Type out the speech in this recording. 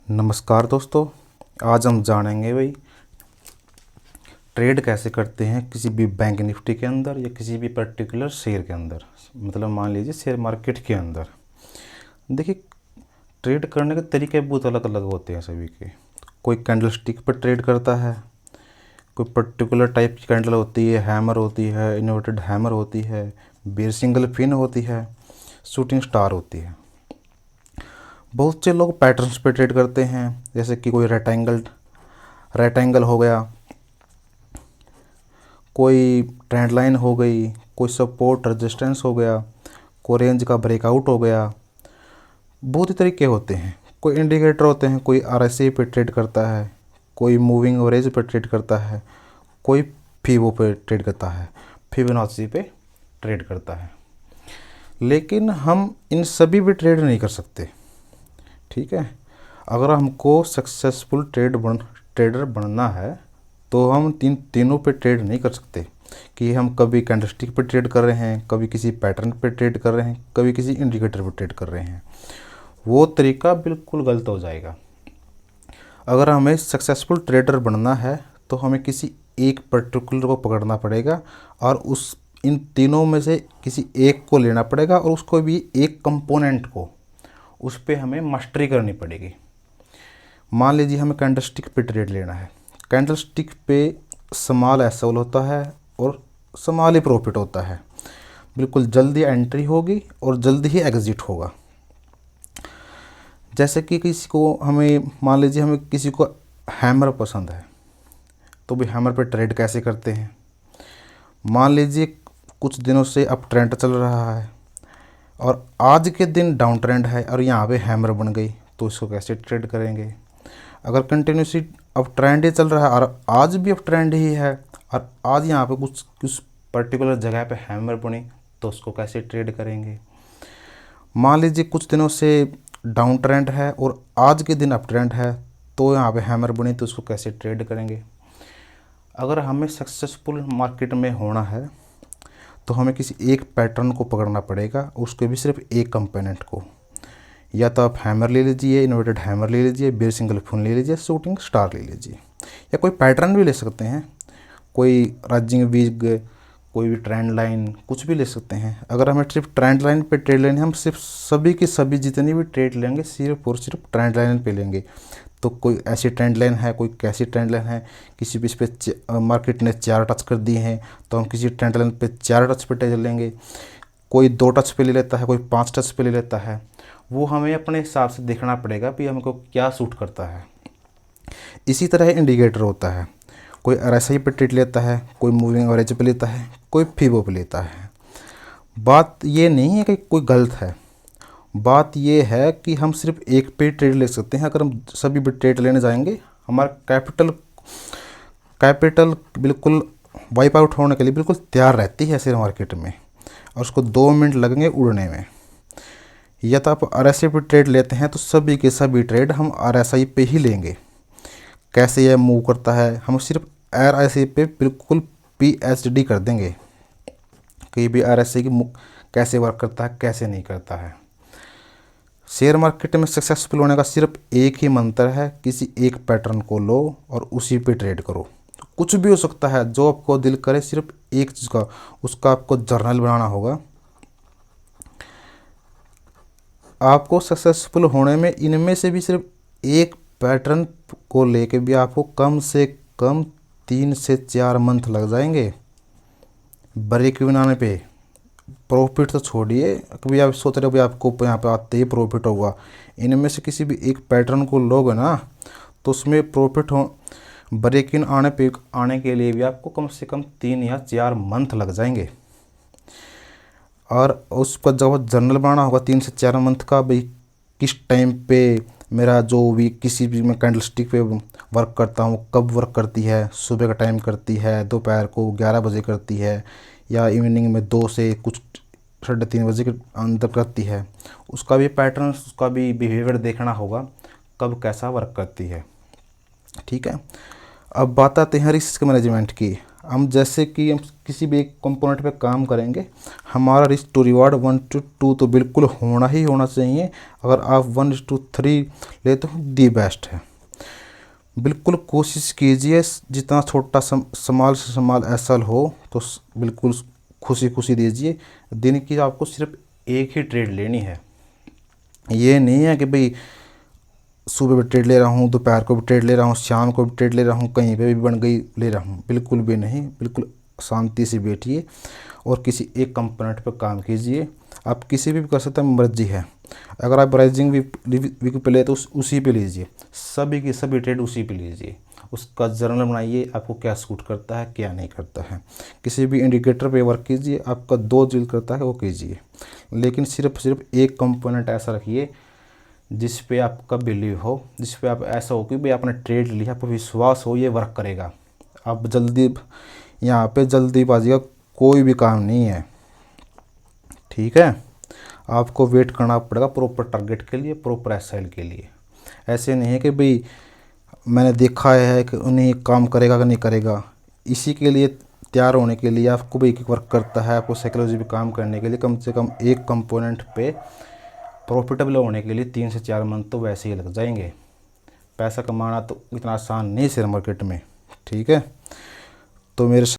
नमस्कार दोस्तों। आज हम जानेंगे भाई ट्रेड कैसे करते हैं किसी भी बैंक निफ्टी के अंदर या किसी भी पर्टिकुलर शेयर के अंदर, मतलब मान लीजिए शेयर मार्केट के अंदर। देखिए, ट्रेड करने के तरीके बहुत अलग अलग होते हैं सभी के। कोई कैंडल स्टिक पर ट्रेड करता है, कोई पर्टिकुलर टाइप की कैंडल होती है, हैमर होती है, इन्वर्टेड हैमर होती है, बेयर सिंगल फिन होती है, शूटिंग स्टार होती है। बहुत से लोग पैटर्न्स पे ट्रेड करते हैं, जैसे कि कोई रेक्टेंगल हो गया, कोई ट्रेंड लाइन हो गई, कोई सपोर्ट रेजिस्टेंस हो गया, कोई रेंज का ब्रेकआउट हो गया। बहुत ही तरीके होते हैं। कोई इंडिकेटर होते हैं, कोई आरएसआई पे ट्रेड करता है, कोई मूविंग एवरेज पे ट्रेड करता है, कोई फीबो पे ट्रेड करता है, फिबोनाची पे ट्रेड करता है। लेकिन हम इन सभी पे ट्रेड नहीं कर सकते, ठीक है। अगर हमको सक्सेसफुल ट्रेडर बनना है तो हम तीनों पे ट्रेड नहीं कर सकते कि हम कभी कैंडलस्टिक पे ट्रेड कर रहे हैं, कभी किसी पैटर्न पे ट्रेड कर रहे हैं, कभी किसी इंडिकेटर पे ट्रेड कर रहे हैं। वो तरीका बिल्कुल गलत हो जाएगा। अगर हमें सक्सेसफुल ट्रेडर बनना है तो हमें किसी एक पर्टिकुलर को पकड़ना पड़ेगा और इन तीनों में से किसी एक को लेना पड़ेगा और उसको भी एक कंपोनेंट को उस पर हमें मास्टरी करनी पड़ेगी। मान लीजिए हमें कैंडलस्टिक पे ट्रेड लेना है। कैंडलस्टिक पे स्मॉल एसएल होता है और स्मॉल ही प्रॉफिट होता है। बिल्कुल जल्दी एंट्री होगी और जल्दी ही एग्जिट होगा। जैसे कि मान लीजिए हमें किसी को हैमर पसंद है, तो भी हैमर पे ट्रेड कैसे करते हैं। मान लीजिए कुछ दिनों से अप ट्रेंड चल रहा है और आज के दिन डाउन ट्रेंड है और यहाँ पे हैमर बन गई, तो इसको कैसे ट्रेड करेंगे। अगर कंटिन्यूसली अब ट्रेंड ही चल रहा है और आज भी अब ट्रेंड ही है और आज यहाँ पे कुछ पर्टिकुलर जगह पे हैमर बनी, तो उसको कैसे ट्रेड करेंगे। मान लीजिए कुछ दिनों से डाउन ट्रेंड है और आज के दिन अप ट्रेंड है, तो यहाँ पे हैमर बनी, तो उसको कैसे ट्रेड करेंगे। अगर हमें सक्सेसफुल मार्केट में होना है तो हमें किसी एक पैटर्न को पकड़ना पड़ेगा, उसके भी सिर्फ एक कंपोनेंट को। या तो आप हैमर ले लीजिए, इन्वर्टेड हैमर ले लीजिए, बेयर सिंगल फुन ले लीजिए, शूटिंग स्टार ले लीजिए, या कोई पैटर्न भी ले सकते हैं, कोई राइजिंग वीग, कोई भी ट्रेंड लाइन, कुछ भी ले सकते हैं। अगर हमें सिर्फ ट्रेंड लाइन पे ट्रेड लेनी है, हम सिर्फ सभी की सभी जितनी भी ट्रेड लेंगे सिर्फ और सिर्फ ट्रेंड लाइन पे लेंगे। तो कोई ऐसी ट्रेंड लाइन है, कोई कैसी ट्रेंड लाइन है, किसी भी इस पे मार्केट ने 4 टच कर दिए हैं तो हम किसी ट्रेंड लाइन पे 4 टच पे ट्रेड लेंगे। कोई 2 टच पे ले लेता है, कोई 5 टच पे ले लेता है। वो हमें अपने हिसाब से देखना पड़ेगा कि हमको क्या सूट करता है। इसी तरह इंडिकेटर होता है, कोई आरएसआई पे ट्रेड लेता है, कोई मूविंग एवरेज पे लेता है, कोई फिबो पे लेता है। बात ये नहीं है कि कोई गलत है, बात ये है कि हम सिर्फ एक पे ट्रेड ले सकते हैं। अगर हम सभी पे ट्रेड लेने जाएंगे, हमारा कैपिटल बिल्कुल वाइप आउट होने के लिए बिल्कुल तैयार रहती है शेयर मार्केट में, और उसको 2 मिनट लगेंगे उड़ने में। या तो आप आरएसआई पे ट्रेड लेते हैं तो सभी के सभी ट्रेड हम आरएसआई पे ही लेंगे। कैसे यह मूव करता है, हम सिर्फ आरएसआई पे बिल्कुल पीएचडी कर देंगे कि भी आरएसआई की कैसे वर्क करता है, कैसे नहीं करता है। शेयर मार्केट में सक्सेसफुल होने का सिर्फ एक ही मंत्र है, किसी एक पैटर्न को लो और उसी पे ट्रेड करो। तो कुछ भी हो सकता है, जो आपको दिल करे, सिर्फ एक चीज़ का उसका आपको जर्नल बनाना होगा। आपको सक्सेसफुल होने में इनमें से भी सिर्फ एक पैटर्न को लेके भी आपको कम से कम 3 से 4 मंथ लग जाएंगे ब्रेक इवन आने पे। प्रॉफिट तो छोड़िए, कभी आप सोच रहे हो भी आपको यहाँ पे आते ही प्रॉफिट होगा। इनमें से किसी भी एक पैटर्न को लोगे ना, तो उसमें प्रॉफिट हो ब्रेक इन आने के लिए भी आपको कम से कम 3 या 4 मंथ लग जाएंगे। और उसका जब जर्नल बनाना होगा 3 से 4 मंथ का, भाई किस टाइम पे मेरा जो भी किसी भी मैं कैंडल स्टिक पे वर्क करता हूँ, कब वर्क करती है, सुबह का टाइम करती है, दोपहर को 11 बजे करती है, या इवनिंग में 2 से कुछ 3:30 बजे के अंदर करती है। उसका भी पैटर्न, उसका भी बिहेवियर देखना होगा, कब कैसा वर्क करती है, ठीक है। अब बात आते हैं रिस्क मैनेजमेंट की। हम जैसे कि हम किसी भी एक कंपोनेंट पे काम करेंगे, हमारा रिस्क टू रिवार्ड 1:2 तो बिल्कुल होना ही होना चाहिए। अगर आप 1:3 लेते हो दी बेस्ट है। बिल्कुल कोशिश कीजिए जितना छोटा समाल से समाल एसएल हो तो बिल्कुल खुशी खुशी दीजिए। दिन की आपको सिर्फ एक ही ट्रेड लेनी है। ये नहीं है कि भाई सुबह भी ट्रेड ले रहा हूँ, दोपहर को भी ट्रेड ले रहा हूँ, शाम को भी ट्रेड ले रहा हूँ, कहीं पे भी बन गई ले रहा हूँ। बिल्कुल भी नहीं, बिल्कुल शांति से बैठिए और किसी एक कंपोनेंट पर काम कीजिए। आप किसी भी कर सकते हैं, मर्जी है। अगर आप राइजिंग वीक पे ले तो उसी पे लीजिए, सभी की सभी ट्रेड उसी पे लीजिए। उसका जर्नल बनाइए, आपको क्या सूट करता है क्या नहीं करता है। किसी भी इंडिकेटर पे वर्क कीजिए, आपका जो दिल करता है वो कीजिए, लेकिन सिर्फ एक कंपोनेंट ऐसा रखिए जिस पे आपका बिलीव हो, जिस पे आप ऐसा हो कि भाई आपने ट्रेड लिया, आपको विश्वास हो ये वर्क करेगा। आप जल्दी यहाँ पे जल्दीबाजी का कोई भी काम नहीं है, ठीक है। आपको वेट करना पड़ेगा प्रॉपर टारगेट के लिए, प्रॉपर एसएल के लिए। ऐसे नहीं है कि भाई मैंने देखा है कि उन्हें काम करेगा कि नहीं करेगा। इसी के लिए तैयार होने के लिए आपको भी एक वर्क करता है, आपको साइकोलॉजी पे काम करने के लिए कम से कम एक कंपोनेंट पे प्रॉफिटेबल होने के लिए 3 से 4 मंथ तो वैसे ही लग जाएंगे। पैसा कमाना तो इतना आसान नहीं शेयर मार्केट में, ठीक है। तो मेरे